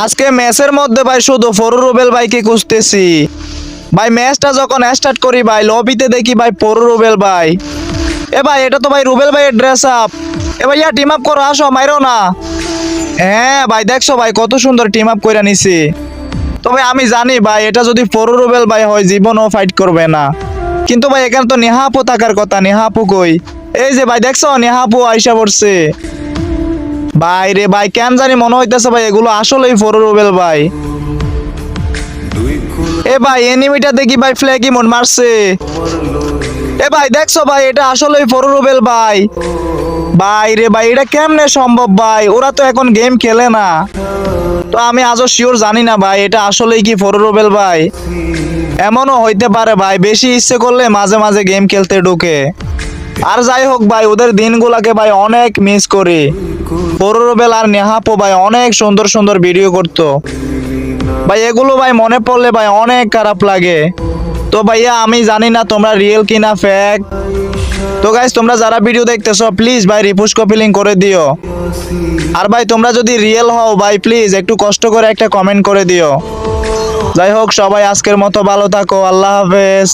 আজকে ম্যাচের মধ্যে ভাই শুধু ফরু রুবেল ভাইকে খুঁজতেছি। ভাই ম্যাচটা যখন স্টার্ট করি ভাই লবিতে দেখি ভাই ফরু রুবেল ভাই। এ ভাই এটা তো ভাই রুবেল ভাইয়ের ড্রেস আপ। এ ভাইয়া টিম আপ করো, আসো মাইরো না। হ্যাঁ ভাই দেখছো ভাই কত সুন্দর টিম আপ কইরা নিছি। তবে আমি জানি ভাই এটা যদি ফরু রুবেল ভাই হয় জীবনও ফাইট করবে না। কিন্তু ভাই এখানে তো নেহা আপু থাকার কথা, নেহা আপু কই? এই যে ভাই দেখছো নেহা আপু আইসা পড়ছে। ভাই রে ভাই কেন জানি মনে হইতেছে ভাই এগুলো আসলেই ফরু রুবেল ভাই। এ ভাই এনিমিটা দেখি ভাই ফ্ল্যাগি মন মারছে। এ ভাই দেখছো ভাই এটা আসলেই ফরু রুবেল ভাই। ভাই রে ভাই এটা কেমনে সম্ভব ভাই? ওরা তো এখন গেম খেলে না। তো আমি আজও শিওর জানি না ভাই এটা আসলেই কি ফরু রুবেল ভাই। এমনও হইতে পারে ভাই বেশি ইচ্ছে করলে মাঝে মাঝে গেম খেলতে ঢুকে। আর যাই হোক ভাই ওদের দিনগুলাকে ভাই অনেক মিস করি। ফরু রুবেল আর নেহাপো ভাই অনেক সুন্দর সুন্দর ভিডিও করতো ভাই, এগুলো ভাই মনে পড়লে ভাই অনেক খারাপ লাগে। তো ভাইয়া আমি জানি না তোমরা রিয়েল কিনা ফেক। তো গাইস তোমরা যারা ভিডিও দেখতেছো প্লিজ ভাই রিপোস্ট কপি লিংক করে দিও। আর ভাই তোমরা যদি রিয়েল হও ভাই প্লিজ একটু কষ্ট করে একটা কমেন্ট করে দিও। যাই হোক সবাই আজকের মতো ভালো থাকো, আল্লাহ হাফেজ।